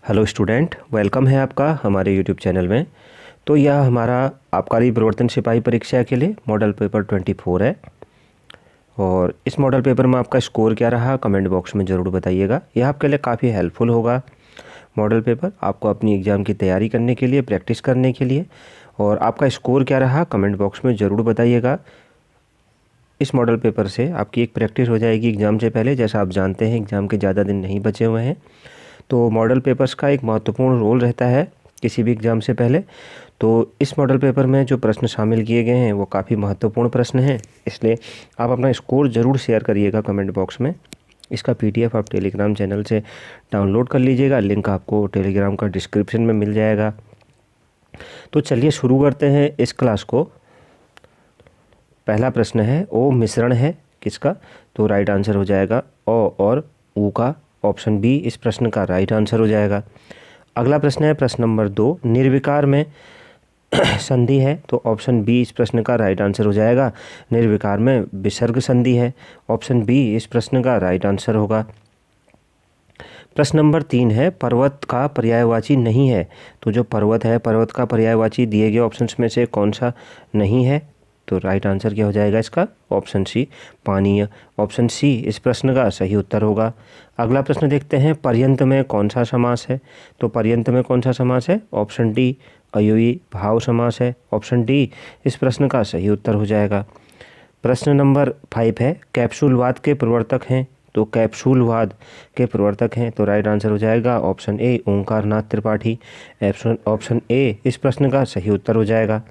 Hello student, welcome है आपका हमारे यूट्यूब चैनल में। तो यह हमारा आबकारी प्रवर्तन सिपाही परीक्षा के लिए मॉडल पेपर 24 है और इस मॉडल पेपर में आपका स्कोर क्या रहा कमेंट बॉक्स में ज़रूर बताइएगा। यह आपके लिए काफ़ी हेल्पफुल होगा मॉडल पेपर, आपको अपनी एग्ज़ाम की तैयारी करने के लिए, प्रैक्टिस करने के लिए। और आपका स्कोर क्या रहा कमेंट बॉक्स में ज़रूर बताइएगा। इस मॉडल पेपर से आपकी एक प्रैक्टिस हो जाएगी एग्ज़ाम से पहले। जैसा आप जानते हैं एग्ज़ाम के ज़्यादा दिन नहीं बचे हुए हैं, तो मॉडल पेपर्स का एक महत्वपूर्ण रोल रहता है किसी भी एग्ज़ाम से पहले। तो इस मॉडल पेपर में जो प्रश्न शामिल किए गए हैं वो काफ़ी महत्वपूर्ण प्रश्न हैं, इसलिए आप अपना स्कोर ज़रूर शेयर करिएगा कमेंट बॉक्स में। इसका पीडीएफ आप टेलीग्राम चैनल से डाउनलोड कर लीजिएगा, लिंक आपको टेलीग्राम का डिस्क्रिप्शन में मिल जाएगा। तो चलिए शुरू करते हैं इस क्लास को। पहला प्रश्न है, ओ मिश्रण है किसका? तो राइट आंसर हो जाएगा ओ और ऊ का, ऑप्शन बी इस प्रश्न का राइट आंसर हो जाएगा। अगला प्रश्न है प्रश्न नंबर 2, निर्विकार में संधि है, तो ऑप्शन बी इस प्रश्न का राइट आंसर हो जाएगा। निर्विकार में विसर्ग संधि है, ऑप्शन बी इस प्रश्न का राइट आंसर होगा। प्रश्न नंबर 3 है, पर्वत का पर्यायवाची नहीं है, तो जो पर्वत है पर्वत का पर्यायवाची दिए गए ऑप्शंस में से कौन सा नहीं है? तो राइट आंसर क्या हो जाएगा इसका? ऑप्शन सी पानीय, ऑप्शन सी इस प्रश्न का सही उत्तर होगा। अगला प्रश्न देखते हैं, पर्यंत में कौन सा समास है? तो पर्यंत में कौन सा समास है? ऑप्शन डी अयोई भाव समास है, ऑप्शन डी इस प्रश्न का सही उत्तर हो जाएगा। प्रश्न नंबर 5 है, कैप्सूलवाद के प्रवर्तक हैं, तो कैप्सूलवाद के प्रवर्तक हैं, तो राइट आंसर हो जाएगा option A Omkarnath Tripathi, option A इस प्रश्न का सही उत्तर हो जाएगा।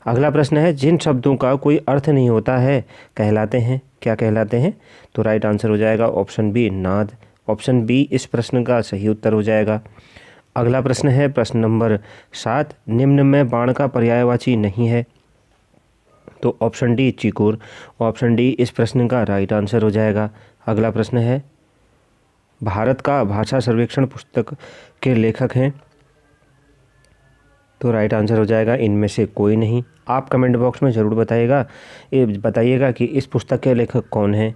अगला प्रश्न है, जिन शब्दों का कोई अर्थ नहीं होता है कहलाते हैं, क्या कहलाते हैं? तो राइट आंसर हो जाएगा ऑप्शन बी नाद, ऑप्शन बी इस प्रश्न का सही उत्तर हो जाएगा। अगला प्रश्न है प्रश्न नंबर 7, निम्न में बाण का पर्यायवाची नहीं है, तो option D chicory, option D इस प्रश्न का राइट आंसर हो जाएगा। अगला प्रश्न है, भारत का भाषा सर्वेक्षण पुस्तक के लेखक हैं, तो राइट आंसर हो जाएगा इनमें से कोई नहीं। आप कमेंट बॉक्स में ज़रूर बताइएगा कि इस पुस्तक के लेखक कौन हैं।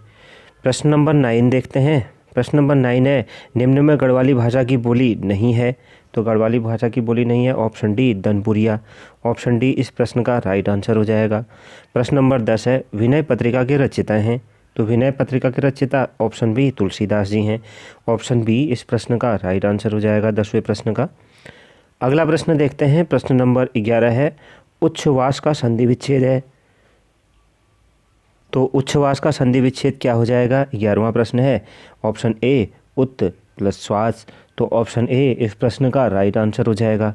प्रश्न नंबर 9 देखते हैं। प्रश्न नंबर 9 है, निम्न में गढ़वाली भाषा की बोली नहीं है, तो गढ़वाली भाषा की बोली नहीं है, ऑप्शन डी दनपुरिया, ऑप्शन डी इस प्रश्न का राइट आंसर हो जाएगा। प्रश्न नंबर 10 है, विनय पत्रिका के रचयिता हैं, तो विनय पत्रिका के रचयिता ऑप्शन बी तुलसीदास जी हैं, ऑप्शन बी इस प्रश्न का राइट आंसर हो जाएगा 10वें प्रश्न का। अगला प्रश्न देखते हैं, प्रश्न नंबर 11 है, उच्छ्वास का संधि विच्छेद है, तो उच्छ्वास का संधि विच्छेद क्या हो जाएगा? 11वां प्रश्न है, ऑप्शन ए उत् प्लस श्वास, तो ऑप्शन ए इस प्रश्न का राइट आंसर हो जाएगा।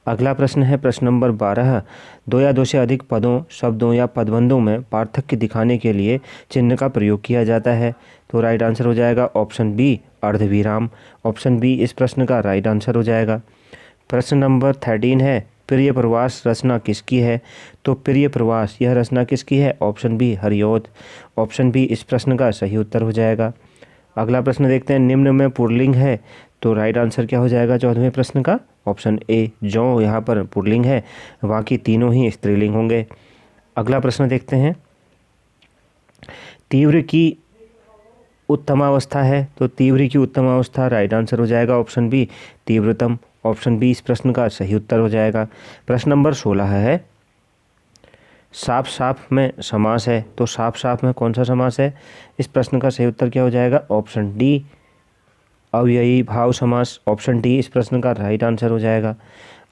अगला प्रश्न है प्रश्न नंबर 12, दो या दो से अधिक पदों, शब्दों या पदबंधों में पार्थक्य दिखाने के लिए चिन्ह का प्रयोग किया जाता है, तो राइट आंसर हो जाएगा ऑप्शन बी अर्धविराम, ऑप्शन बी इस प्रश्न का राइट आंसर हो जाएगा। प्रश्न नंबर 13 है, प्रिय प्रवास रचना किसकी है? तो प्रिय प्रवास यह रचना किसकी है? Option B Hariaudh, option B इस प्रश्न का सही उत्तर हो जाएगा। अगला प्रश्न देखते हैं, निम्न में पुल्लिंग है, तो राइट आंसर क्या हो जाएगा 14वें प्रश्न का? ऑप्शन ए जौ यहाँ पर पुल्लिंग है, बाकी तीनों ही स्त्रीलिंग होंगे। अगला प्रश्न देखते हैं, तीव्र की उत्तमावस्था है, तो तीव्र की उत्तमावस्था राइट आंसर हो जाएगा ऑप्शन बी तीव्रतम, ऑप्शन बी इस प्रश्न का सही उत्तर हो जाएगा। प्रश्न नंबर 16 है, साफ साफ में समास है, तो साफ साफ में कौन सा समास है? इस प्रश्न का सही उत्तर क्या हो जाएगा? ऑप्शन डी अव्ययी भाव समास, ऑप्शन डी इस प्रश्न का राइट आंसर हो जाएगा।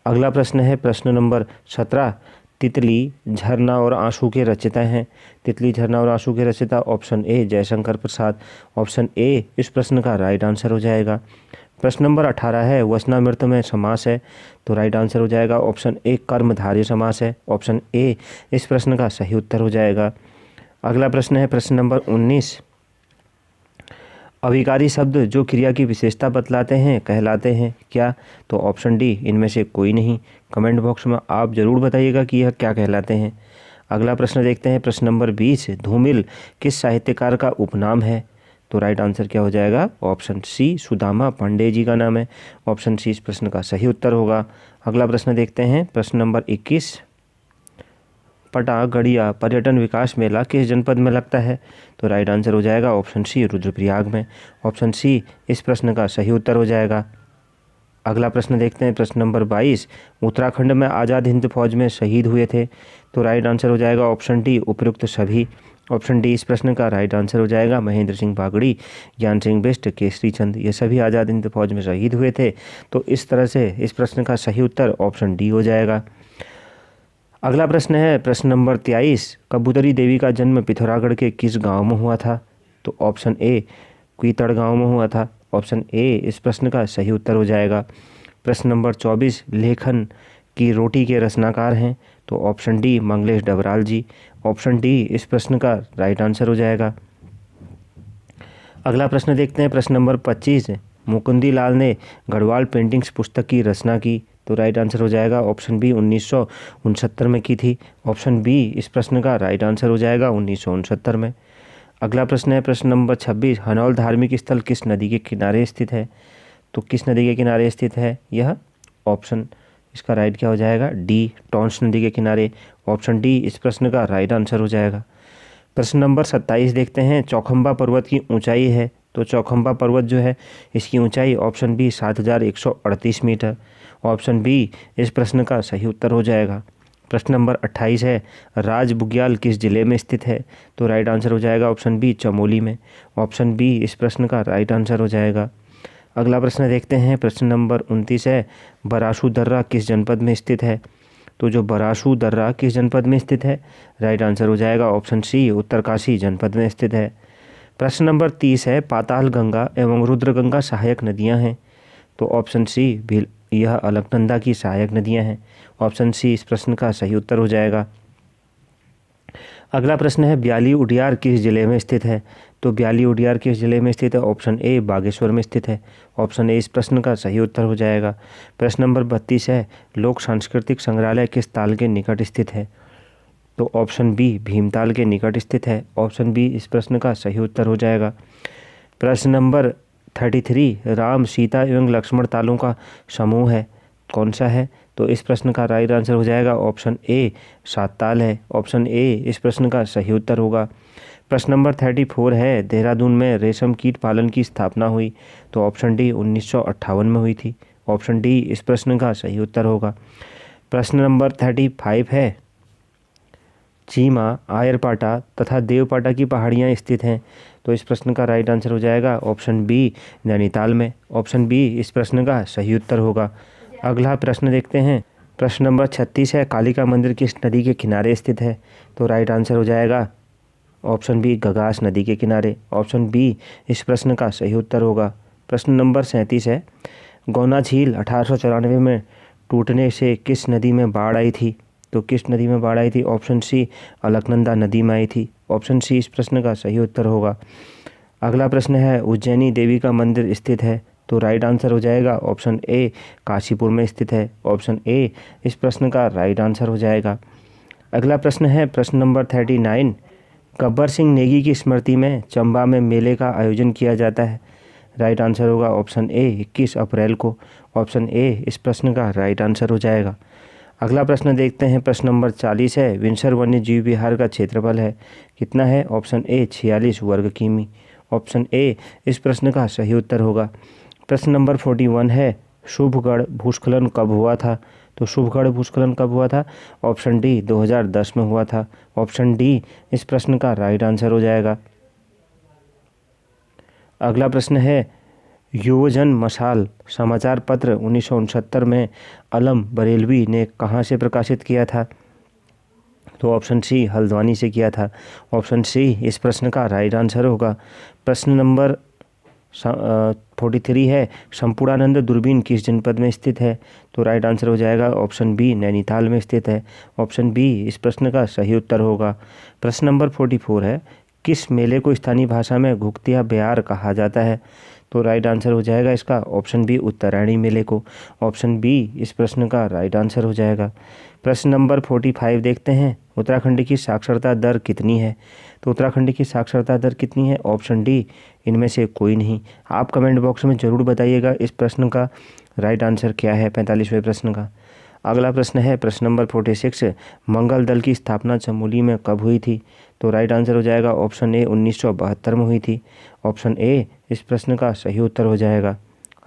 अगला प्रश्न है प्रश्न नंबर 17, तितली झरना और आंसू के रचयिता हैं, तितली झरना और आंसू के रचयिता option A Jaishankar Prasad, option A इस प्रश्न का राइट आंसर हो जाएगा। प्रश्न नंबर 18 है, वचनामृत में समास है, तो राइट आंसर हो जाएगा ऑप्शन ए कर्मधारय समास है, ऑप्शन ए इस प्रश्न का सही उत्तर हो जाएगा। अगला प्रश्न है प्रश्न नंबर 19, अभिकारी शब्द जो क्रिया की विशेषता बतलाते हैं कहलाते हैं क्या? तो ऑप्शन डी इनमें से कोई नहीं। कमेंट बॉक्स में आप ज़रूर बताइएगा कि यह क्या कहलाते हैं। अगला प्रश्न देखते हैं प्रश्न नंबर 20, धूमिल किस साहित्यकार का उपनाम है? तो राइट आंसर क्या हो जाएगा? ऑप्शन सी सुदामा पांडे जी का नाम है, ऑप्शन सी इस प्रश्न का सही उत्तर होगा। अगला प्रश्न देखते हैं प्रश्न नंबर 21, पटा गढ़िया पर्यटन विकास मेला किस जनपद में लगता है? तो राइट आंसर हो जाएगा ऑप्शन सी रुद्रप्रयाग में, ऑप्शन सी इस प्रश्न का सही उत्तर हो जाएगा। अगला प्रश्न देखते हैं, प्रश्न नंबर 22, उत्तराखंड में आज़ाद हिंद फौज में शहीद हुए थे। तो राइट आंसर हो जाएगा ऑप्शन डी, उपयुक्त सभी। ऑप्शन डी इस प्रश्न का राइट आंसर हो जाएगा। महेंद्र सिंह बागड़ी, ज्ञान सिंह बिष्ट, केसरी चंद, ये सभी आज़ाद हिंद फौज में शहीद हुए थे। तो इस तरह से इस प्रश्न का सही उत्तर ऑप्शन डी हो जाएगा। अगला प्रश्न है प्रश्न नंबर 23, कबूतरी देवी का जन्म पिथौरागढ़ के किस गांव में हुआ था। तो ऑप्शन ए कुईतड़ गांव में हुआ था। ऑप्शन ए इस प्रश्न का सही उत्तर हो जाएगा। प्रश्न नंबर 24, लेखन की रोटी के रचनाकार हैं। तो ऑप्शन डी मंगलेश डबराल जी। ऑप्शन डी इस प्रश्न का राइट आंसर हो जाएगा। अगला प्रश्न देखते हैं, प्रश्न नंबर 25, मुकुंदी लाल ने गढ़वाल पेंटिंग्स पुस्तक की रचना की। तो राइट आंसर हो जाएगा ऑप्शन बी 1969 में की थी। ऑप्शन बी इस प्रश्न का राइट आंसर हो जाएगा 1969 में। अगला प्रश्न है प्रश्न नंबर 26, हनौल धार्मिक स्थल किस नदी के किनारे स्थित है। तो किस नदी के किनारे स्थित है यह। ऑप्शन इसका राइट क्या हो जाएगा, डी टॉन्स नदी के किनारे। ऑप्शन डी इस प्रश्न का राइट आंसर हो जाएगा। प्रश्न नंबर 27 देखते हैं, चौखंबा पर्वत की ऊंचाई है। तो चौखंबा पर्वत जो है इसकी ऊंचाई option B 7138 metre. Option B इस प्रश्न का सही उत्तर हो जाएगा। प्रश्न नंबर 28 है, राज बुग्याल किस जिले में स्थित है। तो राइट आंसर हो जाएगा ऑप्शन बी चमोली में। ऑप्शन बी इस प्रश्न का राइट आंसर हो जाएगा। अगला प्रश्न देखते हैं, प्रश्न नंबर 29 है, बराशु दर्रा किस जनपद में स्थित है। तो जो बराशु दर्रा किस जनपद में स्थित है, राइट आंसर हो जाएगा ऑप्शन सी उत्तरकाशी जनपद में स्थित है। प्रश्न नंबर 30 है, पाताल गंगा एवं रुद्रगंगा सहायक नदियां हैं। तो ऑप्शन सी भी यह अलकनंदा की सहायक नदियां हैं। ऑप्शन सी इस प्रश्न का सही उत्तर हो जाएगा। अगला प्रश्न है, ब्याली उडियार किस जिले में स्थित है। तो ब्याली उडियार किस जिले में स्थित है। ऑप्शन ए बागेश्वर में स्थित है। ऑप्शन ए इस प्रश्न का सही उत्तर हो जाएगा। प्रश्न नंबर 32 है, लोक सांस्कृतिक संग्रहालय किस ताल के निकट स्थित है। तो ऑप्शन बी भीमताल के निकट स्थित है। ऑप्शन बी इस प्रश्न का सही उत्तर हो जाएगा। प्रश्न नंबर 33, राम सीता एवं लक्ष्मण तालों का समूह है, कौन सा है। तो इस प्रश्न का राइट आंसर हो जाएगा ऑप्शन ए 7 ताल है। ऑप्शन ए इस प्रश्न का सही उत्तर होगा। प्रश्न नंबर 34 है, देहरादून में रेशम कीट पालन की स्थापना हुई। तो ऑप्शन डी 1958 में हुई थी। ऑप्शन डी इस प्रश्न का सही उत्तर होगा। प्रश्न नंबर 35 है, चीमा, आयरपाटा तथा देवपाटा की पहाड़ियाँ स्थित हैं। तो इस प्रश्न का राइट आंसर हो जाएगा ऑप्शन बी नैनीताल में। ऑप्शन बी इस प्रश्न का सही उत्तर होगा। अगला प्रश्न देखते हैं, प्रश्न नंबर 36 है, कालिका मंदिर किस नदी के किनारे स्थित है। तो राइट आंसर हो जाएगा ऑप्शन बी गगास नदी के किनारे। ऑप्शन बी इस प्रश्न का सही उत्तर होगा। प्रश्न नंबर 37 है, गौना झील 1894 में टूटने से किस नदी में बाढ़ आई थी। तो किस नदी में बाढ़ आई थी। ऑप्शन सी अलकनंदा नदी में आई थी। ऑप्शन सी इस प्रश्न का सही उत्तर होगा। अगला प्रश्न है, उज्जैनी देवी का मंदिर स्थित है। तो राइट आंसर हो जाएगा ऑप्शन ए काशीपुर में स्थित है। ऑप्शन ए इस प्रश्न का राइट आंसर हो जाएगा। अगला प्रश्न है प्रश्न नंबर 39, गब्बर सिंह नेगी की स्मृति में चंबा में मेले का आयोजन किया जाता है। राइट आंसर होगा ऑप्शन ए 21 अप्रैल को। ऑप्शन ए इस प्रश्न का राइट आंसर हो जाएगा। अगला प्रश्न देखते हैं, प्रश्न नंबर 40 है, विंसर वन्य जीव विहार का क्षेत्रफल है कितना है। ऑप्शन ए 46 वर्ग किमी। ऑप्शन ए इस प्रश्न का सही उत्तर होगा। प्रश्न नंबर 41 है, शुभगढ़ भूस्खलन कब हुआ था। तो शुभगढ़ भूस्खलन कब हुआ था। ऑप्शन डी 2010 में हुआ था। ऑप्शन डी इस प्रश्न का राइट आंसर हो जाएगा। अगला प्रश्न है, युवजन मशाल समाचार पत्र 1969 में अलम बरेलवी ने कहाँ से प्रकाशित किया था। तो ऑप्शन सी हल्द्वानी से किया था। ऑप्शन सी इस प्रश्न का राइट आंसर होगा। प्रश्न नंबर 43 है, संपूर्णानंद दूरबीन किस जनपद में स्थित है। तो राइट आंसर हो जाएगा ऑप्शन बी नैनीताल में स्थित है। ऑप्शन बी इस प्रश्न का सही उत्तर होगा। प्रश्न नंबर 44 है, किस मेले को स्थानीय भाषा में घुघतिया ब्यार कहा जाता है। तो राइट आंसर हो जाएगा इसका ऑप्शन बी उत्तरायणी मेले को। ऑप्शन बी इस प्रश्न का राइट आंसर हो जाएगा। प्रश्न नंबर 45 देखते हैं, उत्तराखंड की साक्षरता दर कितनी है। तो उत्तराखंड की साक्षरता दर कितनी है। ऑप्शन डी इनमें से कोई नहीं। आप कमेंट बॉक्स में ज़रूर बताइएगा इस प्रश्न का राइट आंसर क्या है 45वें प्रश्न का। अगला प्रश्न है प्रश्न नंबर 46, मंगल दल की स्थापना चमोली में कब हुई थी। तो राइट आंसर हो जाएगा ऑप्शन ए 1972 में हुई थी। ऑप्शन ए इस प्रश्न का सही उत्तर हो जाएगा।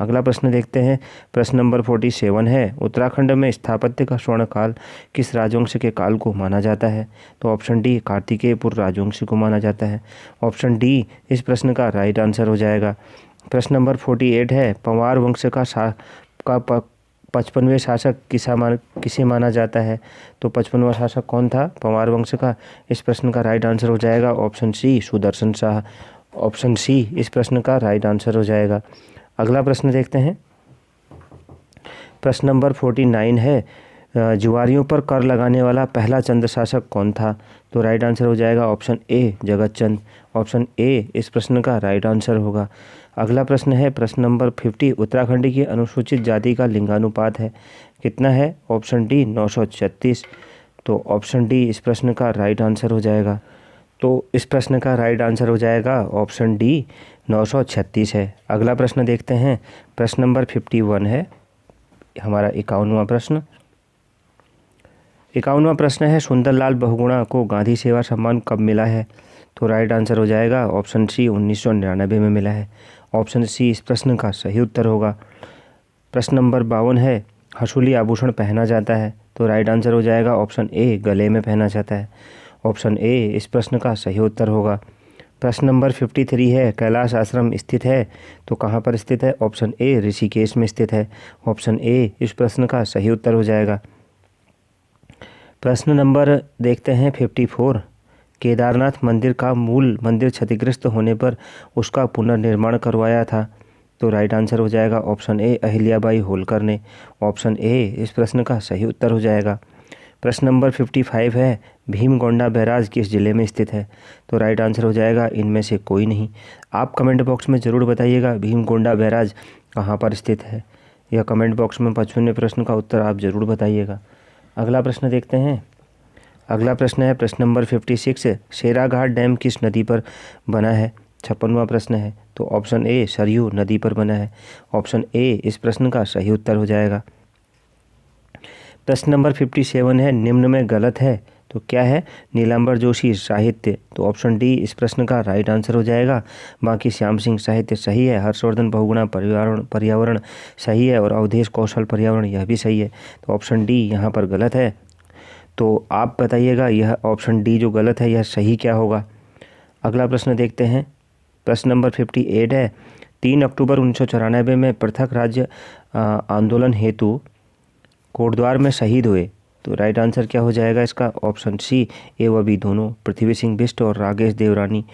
अगला प्रश्न देखते हैं। प्रश्न नंबर 47 है, उत्तराखंड में स्थापत्य का स्वर्ण काल किस राजवंश के काल को माना जाता है? तो ऑप्शन डी कार्तिकेयपुर राजवंश को माना जाता है। ऑप्शन डी इस प्रश्न का राइट आंसर हो जाएगा। प्रश्न नंबर 48 है, पंवार वंश का 55वें शासक किसे माना जाता है? तो 55वां शासक कौन था पंवार वंश का? इस प्रश्न का राइट आंसर हो जाएगा option C Sudarshan Shah. Option C इस प्रश्न का राइट आंसर हो जाएगा। अगला प्रश्न देखते हैं। प्रश्न नंबर 49 है, जुआरियों पर कर लगाने वाला पहला चंद शासक कौन था? तो राइट आंसर हो जाएगा ऑप्शन ए जगत चंद। ऑप्शन ए इस प्रश्न का राइट आंसर होगा। अगला प्रश्न है प्रश्न नंबर 50, उत्तराखंड की अनुसूचित जाति का लिंगानुपात है कितना है? Option D 936। तो ऑप्शन डी इस प्रश्न का राइट आंसर हो जाएगा। तो इस प्रश्न का राइट आंसर हो जाएगा ऑप्शन डी 936 है। अगला प्रश्न देखते हैं। प्रश्न नंबर 51 है हमारा 51वां प्रश्न। 51वां प्रश्न है, सुंदरलाल बहुगुणा को गांधी सेवा सम्मान कब मिला है? तो राइट आंसर हो जाएगा ऑप्शन सी 1999 में मिला है। ऑप्शन सी इस प्रश्न का सही उत्तर होगा। प्रश्न नंबर 52 है, हसूली आभूषण पहना जाता है? तो राइट आंसर हो जाएगा ऑप्शन ए गले में पहना जाता है। ऑप्शन ए इस प्रश्न का सही उत्तर होगा। प्रश्न नंबर 53 है, कैलाश आश्रम स्थित है तो कहाँ पर स्थित है? ऑप्शन ए ऋषिकेश में स्थित है। ऑप्शन ए इस प्रश्न का सही उत्तर हो जाएगा। प्रश्न नंबर देखते हैं 54, केदारनाथ मंदिर का मूल मंदिर क्षतिग्रस्त होने पर उसका पुनर्निर्माण करवाया था? तो राइट आंसर हो जाएगा ऑप्शन ए अहिल्याबाई होलकर ने। ऑप्शन ए इस प्रश्न का सही उत्तर हो जाएगा। प्रश्न नंबर 55 है, भीमगोंडा बैराज किस जिले में स्थित है? तो राइट आंसर हो जाएगा इनमें से कोई नहीं। आप कमेंट बॉक्स में ज़रूर बताइएगा भीमगोंडा बैराज कहाँ पर स्थित है। यह कमेंट बॉक्स में 55वें प्रश्न का उत्तर आप ज़रूर बताइएगा। अगला प्रश्न देखते हैं। अगला प्रश्न है प्रश्न नंबर 56, शेराघाट डैम किस नदी पर बना है? 56वां प्रश्न है। तो ऑप्शन ए सरयू नदी पर बना है। ऑप्शन ए इस प्रश्न का सही उत्तर हो जाएगा। प्रश्न नंबर 57 है, निम्न में गलत है तो क्या है? नीलांबर जोशी साहित्य। तो ऑप्शन डी इस प्रश्न का राइट आंसर हो जाएगा। बाकी श्याम सिंह साहित्य सही है, हर्षवर्धन बहुगुणा पर्यावरण सही है और अवधेश कौशल पर्यावरण यह भी सही है। तो ऑप्शन डी यहाँ पर गलत है। तो आप बताइएगा यह ऑप्शन डी जो गलत है यह सही क्या होगा। अगला प्रश्न देखते हैं। प्रश्न नंबर 58 है, 3 अक्टूबर 1994 में पृथक राज्य आंदोलन हेतु कोटद्वार में शहीद हुए। तो राइट आंसर क्या हो जाएगा इसका? ऑप्शन सी ए व बी दोनों, पृथ्वी सिंह बिष्ट और राकेश देवरानी,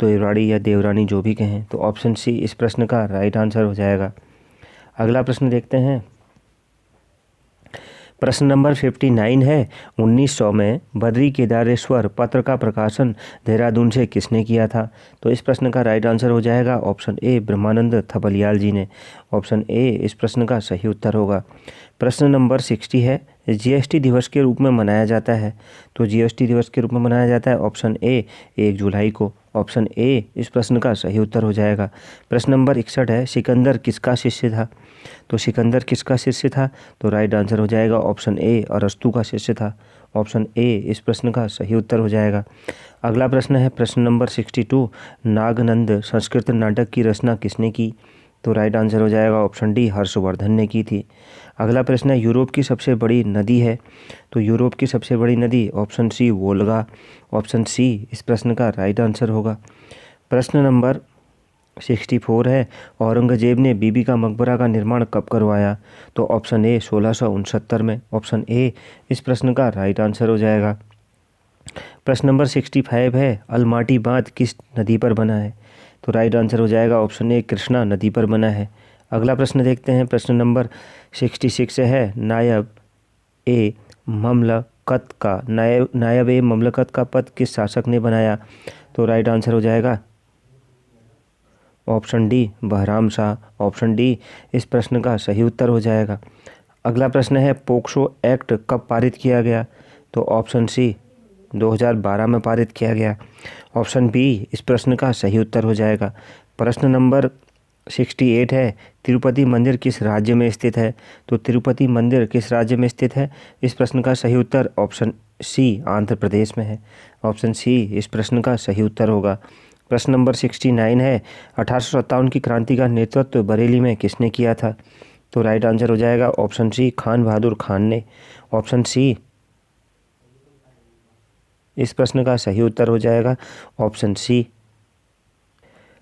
देवरानी या देवरानी जो भी कहें। तो ऑप्शन सी इस प्रश्न का राइट आंसर हो जाएगा। अगला प्रश्न देखते हैं। प्रश्न नंबर 59 है, 1900 में बद्री केदारेश्वर पत्र का प्रकाशन देहरादून से किसने किया था? तो इस प्रश्न का राइट आंसर हो जाएगा ऑप्शन ए ब्रह्मानंद थपलियाल जी ने। ऑप्शन ए इस प्रश्न का सही उत्तर होगा। प्रश्न नंबर 60 है, जीएसटी दिवस के रूप में मनाया जाता है? तो जीएसटी दिवस के रूप में मनाया जाता है ऑप्शन ए 1 जुलाई को। ऑप्शन ए इस प्रश्न का सही उत्तर हो जाएगा। प्रश्न नंबर 61 है, सिकंदर किसका शिष्य था? तो सिकंदर किसका शिष्य था? तो राइट आंसर हो जाएगा ऑप्शन ए अरस्तु का शिष्य था। ऑप्शन ए इस प्रश्न का सही उत्तर हो जाएगा। अगला प्रश्न है प्रश्न नंबर 62, नागनंद संस्कृत नाटक की रचना किसने की? तो राइट आंसर हो जाएगा ऑप्शन डी हर्षवर्धन ने की थी। अगला प्रश्न है, यूरोप की सबसे बड़ी नदी है? तो यूरोप की सबसे बड़ी नदी option C Volga. Option C इस प्रश्न का राइट आंसर होगा। प्रश्न नंबर 64 है, औरंगजेब ने बीबी का मकबरा का निर्माण कब करवाया? तो ऑप्शन ए 1669 में। ऑप्शन ए इस प्रश्न का राइट आंसर हो जाएगा। प्रश्न नंबर 65 है, अलमाटी बांध किस नदी पर बना है? तो राइट आंसर हो जाएगा ऑप्शन ए कृष्णा नदी पर बना है। अगला प्रश्न देखते हैं। प्रश्न नंबर 66 है, नायब ए ममलकत का पद किस शासक ने बनाया? तो राइट आंसर हो जाएगा option D Bahram Shah. Option D इस प्रश्न का सही उत्तर हो जाएगा। अगला प्रश्न है, पोक्सो एक्ट कब पारित किया गया? तो ऑप्शन सी 2012 में पारित किया गया। ऑप्शन बी इस प्रश्न का सही उत्तर हो जाएगा। प्रश्न नंबर 68 है, तिरुपति मंदिर किस राज्य में स्थित है? तो तिरुपति मंदिर किस राज्य में स्थित है? इस प्रश्न का सही उत्तर ऑप्शन सी आंध्र प्रदेश में है। ऑप्शन सी इस प्रश्न का सही उत्तर होगा। प्रश्न नंबर 69 है 1857 की क्रांति का नेतृत्व बरेली में किसने किया था? तो राइट आंसर हो जाएगा ऑप्शन सी खान बहादुर खान ने। ऑप्शन सी इस प्रश्न का सही उत्तर हो जाएगा ऑप्शन सी।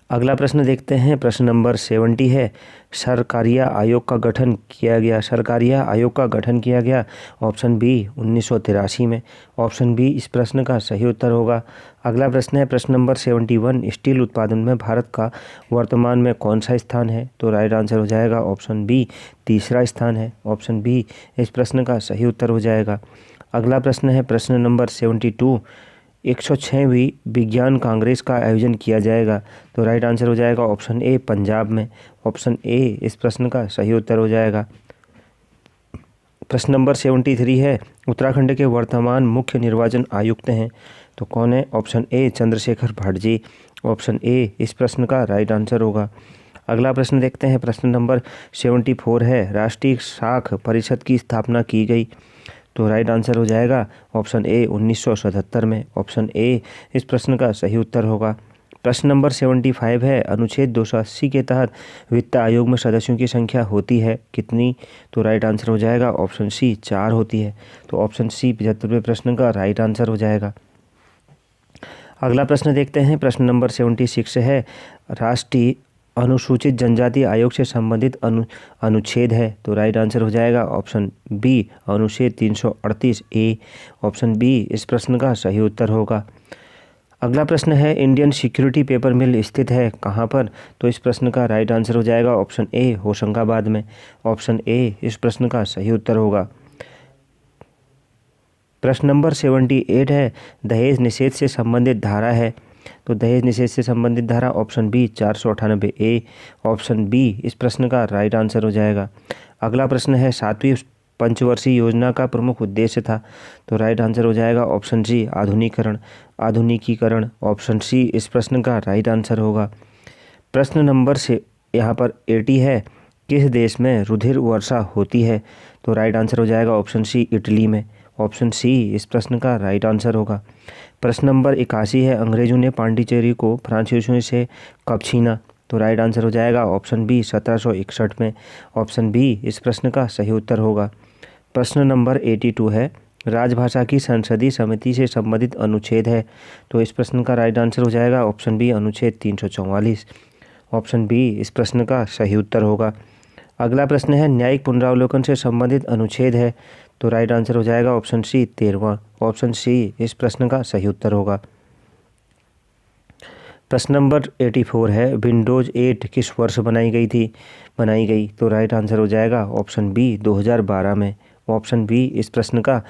अगला प्रश्न देखते हैं। प्रश्न नंबर 70 है सरकारिया आयोग का गठन किया गया। सरकारिया आयोग का गठन किया गया ऑप्शन बी 1983 में। ऑप्शन बी इस प्रश्न का सही उत्तर होगा। अगला प्रश्न है प्रश्न नंबर 71 स्टील उत्पादन में भारत का वर्तमान में कौन सा स्थान है? तो राइट आंसर हो जाएगा ऑप्शन बी तीसरा स्थान है। ऑप्शन बी इस प्रश्न का सही उत्तर हो जाएगा। अगला प्रश्न है प्रश्न नंबर 72 106वीं विज्ञान कांग्रेस का आयोजन किया जाएगा। तो राइट आंसर हो जाएगा ऑप्शन ए पंजाब में। ऑप्शन ए इस प्रश्न का सही उत्तर हो जाएगा। प्रश्न नंबर 73 है उत्तराखंड के वर्तमान मुख्य निर्वाचन आयुक्त हैं तो कौन है? Option A Chandrashekhar Bhattji. Option A इस प्रश्न का राइट आंसर होगा। अगला प्रश्न देखते हैं। प्रश्न नंबर 74 है राष्ट्रीय साख परिषद की स्थापना की गई। तो राइट आंसर हो जाएगा ऑप्शन ए 1977 में। ऑप्शन ए इस प्रश्न का सही उत्तर होगा। प्रश्न नंबर 75 है अनुच्छेद 280 के तहत वित्त आयोग में सदस्यों की संख्या होती है कितनी? तो राइट आंसर हो जाएगा ऑप्शन सी 4 होती है। तो ऑप्शन सी 75वें प्रश्न का राइट आंसर हो जाएगा। अगला प्रश्न देखते हैं। प्रश्न नंबर 76 है राष्ट्रीय अनुसूचित जनजाति आयोग से संबंधित अनुच्छेद है। तो राइट आंसर हो जाएगा ऑप्शन बी अनुच्छेद 338 ए। ऑप्शन बी इस प्रश्न का सही उत्तर होगा। अगला प्रश्न है इंडियन सिक्योरिटी पेपर मिल स्थित है कहाँ पर? तो इस प्रश्न का राइट आंसर हो जाएगा ऑप्शन ए होशंगाबाद में। ऑप्शन ए इस प्रश्न का सही उत्तर होगा। प्रश्न नंबर 78 है दहेज निषेध से संबंधित धारा है। तो दहेज निषेध से संबंधित धारा ऑप्शन बी 498 ए। ऑप्शन बी इस प्रश्न का राइट आंसर हो जाएगा। अगला प्रश्न है 7वीं पंचवर्षीय योजना का प्रमुख उद्देश्य था। तो राइट आंसर हो जाएगा ऑप्शन सी आधुनिकीकरण। ऑप्शन सी इस प्रश्न का राइट आंसर होगा। प्रश्न नंबर से यहाँ पर 80 है किस देश में रुधिर वर्षा होती है? तो राइट आंसर हो जाएगा ऑप्शन सी इटली में। ऑप्शन सी इस प्रश्न का राइट आंसर होगा। प्रश्न नंबर 81 है अंग्रेजों ने पांडिचेरी को फ्रांसीसियों से कब छीना? तो राइट आंसर हो जाएगा ऑप्शन बी 1761 में। ऑप्शन बी इस प्रश्न का सही उत्तर होगा। प्रश्न नंबर 82 है राजभाषा की संसदीय समिति से संबंधित अनुच्छेद है। तो इस प्रश्न का राइट आंसर हो जाएगा ऑप्शन बी अनुच्छेद 344। ऑप्शन बी इस प्रश्न का सही उत्तर होगा। अगला प्रश्न है न्यायिक पुनरावलोकन से संबंधित अनुच्छेद है। तो राइट आंसर हो जाएगा ऑप्शन सी 13वां। ऑप्शन सी इस प्रश्न का सही उत्तर होगा। प्रश्न नंबर 84 है विंडोज 8 किस वर्ष बनाई गई? तो राइट आंसर हो जाएगा ऑप्शन बी 2012 में। ऑप्शन बी इस प्रश्न का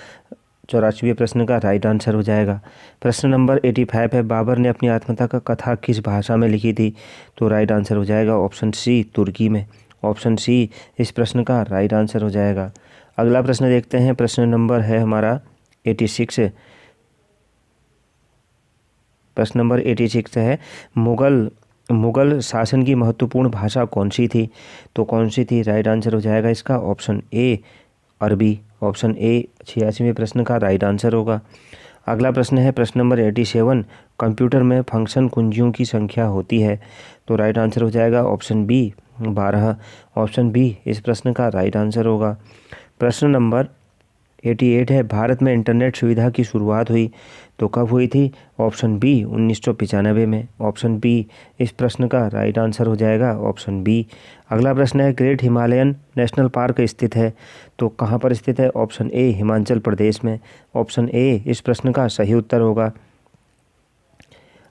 84वें प्रश्न का राइट आंसर हो जाएगा। प्रश्न नंबर 85 है बाबर ने अपनी आत्मकथा का कथा किस भाषा में लिखी थी? तो राइट आंसर हो जाएगा ऑप्शन सी तुर्की में। ऑप्शन सी इस प्रश्न का राइट आंसर हो जाएगा। अगला प्रश्न देखते हैं। प्रश्न नंबर है हमारा 86। प्रश्न नंबर 86 है मुगल शासन की महत्वपूर्ण भाषा कौन सी थी? तो कौन सी थी? राइट आंसर हो जाएगा इसका ऑप्शन ए अरबी। ऑप्शन ए 86वें प्रश्न का राइट आंसर होगा। अगला प्रश्न है प्रश्न नंबर 87 कंप्यूटर में फंक्शन कुंजियों की संख्या होती है। तो राइट आंसर हो जाएगा ऑप्शन बी 12। ऑप्शन बी इस प्रश्न का राइट आंसर होगा। प्रश्न नंबर 88 है भारत में इंटरनेट सुविधा की शुरुआत हुई तो कब हुई थी? ऑप्शन बी 1995 में। ऑप्शन बी इस प्रश्न का राइट आंसर हो जाएगा ऑप्शन बी। अगला प्रश्न है ग्रेट हिमालयन नेशनल पार्क स्थित है तो कहाँ पर स्थित है? ऑप्शन ए हिमाचल प्रदेश में। ऑप्शन ए इस प्रश्न का सही उत्तर होगा।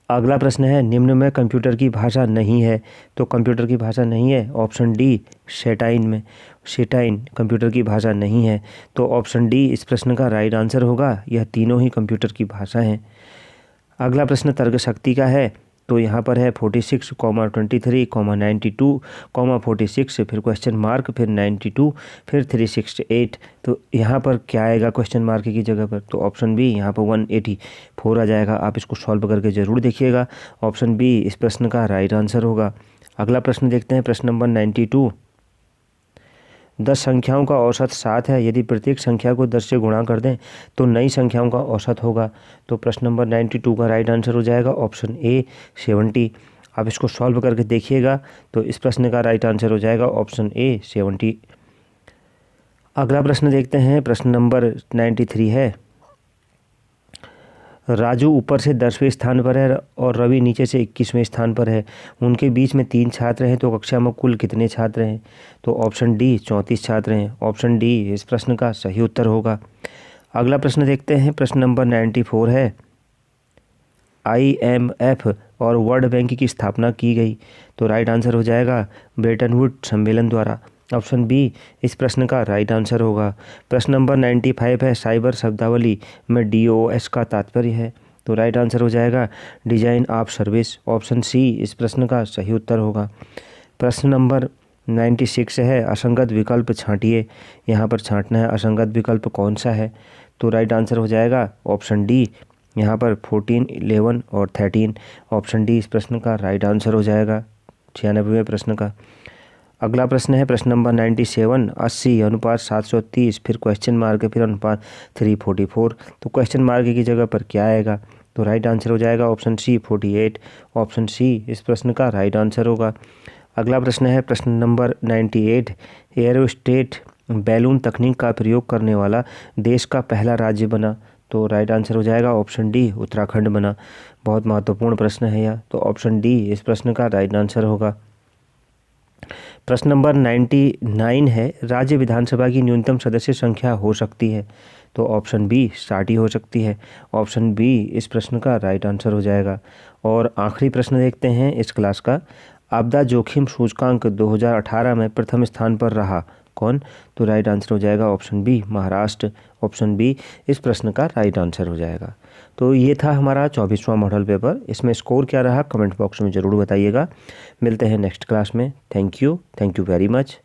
अगला प्रश्न है निम्न में कंप्यूटर की भाषा नहीं है तो कंप्यूटर की भाषा नहीं है ऑप्शन डी शेटाइन कंप्यूटर की भाषा नहीं है। तो ऑप्शन डी इस प्रश्न का राइट आंसर होगा। यह तीनों ही कंप्यूटर की भाषा हैं। अगला प्रश्न तर्क शक्ति का है तो यहाँ पर है 46, 23, 92, 46 फिर क्वेश्चन मार्क फिर 92 फिर 368। तो यहाँ पर क्या आएगा क्वेश्चन मार्क की जगह पर? तो ऑप्शन बी यहाँ पर 184 आ जाएगा। आप इसको सॉल्व करके ज़रूर देखिएगा। ऑप्शन बी इस प्रश्न का राइट आंसर होगा। अगला प्रश्न देखते हैं प्रश्न नंबर 92। 10 संख्याओं का औसत 7 है, यदि प्रत्येक संख्या को 10 से गुणा कर दें तो नई संख्याओं का औसत होगा। तो प्रश्न नंबर 92 का राइट आंसर हो जाएगा ऑप्शन ए 70। आप इसको सॉल्व करके देखिएगा तो इस प्रश्न का राइट आंसर हो जाएगा ऑप्शन ए 70। अगला प्रश्न देखते हैं, प्रश्न नंबर 93 है। राजू ऊपर से 10वें स्थान पर है और रवि नीचे से 21वें स्थान पर है। उनके बीच में 3 छात्र हैं, तो कक्षा में कुल कितने छात्र हैं? तो ऑप्शन डी 34 छात्र हैं। ऑप्शन डी इस प्रश्न का सही उत्तर होगा। अगला प्रश्न देखते हैं, प्रश्न नंबर 94 है। IMF और वर्ल्ड बैंक की स्थापना की गई, तो राइट आंसर हो जाएगा ब्रेटन वुड्स सम्मेलन द्वारा। ऑप्शन बी इस प्रश्न का राइट आंसर होगा। प्रश्न नंबर 95 है। साइबर शब्दावली में DOS का तात्पर्य है, तो राइट आंसर हो जाएगा design of service. Option C इस प्रश्न का सही उत्तर होगा। प्रश्न नंबर 96 है। असंगत विकल्प छांटिए, यहाँ पर छांटना है असंगत विकल्प कौन सा है, तो राइट आंसर हो जाएगा ऑप्शन डी, यहाँ पर 14, 11 और 13। ऑप्शन डी इस प्रश्न का राइट आंसर हो जाएगा 96वें प्रश्न का। अगला प्रश्न है प्रश्न नंबर 97। 80 अनुपात 730 फिर क्वेश्चन मार्क फिर अनुपात 344, तो क्वेश्चन मार्क की जगह पर क्या आएगा? तो राइट आंसर हो जाएगा ऑप्शन सी 48। ऑप्शन सी इस प्रश्न का राइट आंसर होगा। अगला प्रश्न है प्रश्न नंबर 98। एयरोस्टेट बैलून तकनीक का प्रयोग करने वाला देश का पहला राज्य बना, तो राइट आंसर हो जाएगा ऑप्शन डी उत्तराखंड बना। बहुत महत्वपूर्ण प्रश्न है यह, तो ऑप्शन डी इस प्रश्न का राइट आंसर होगा। प्रश्न नंबर 99 है। राज्य विधानसभा की न्यूनतम सदस्य संख्या हो सकती है, तो ऑप्शन बी 60 हो सकती है। ऑप्शन बी इस प्रश्न का राइट आंसर हो जाएगा। और आखिरी प्रश्न देखते हैं इस क्लास का। आपदा जोखिम सूचकांक 2018 में प्रथम स्थान पर रहा कौन? तो राइट आंसर हो जाएगा option B Maharashtra. Option B इस प्रश्न का राइट आंसर हो जाएगा। तो ये था हमारा 24वां मॉडल पेपर। इसमें स्कोर क्या रहा कमेंट बॉक्स में ज़रूर बताइएगा। मिलते हैं नेक्स्ट क्लास में। Thank you very much.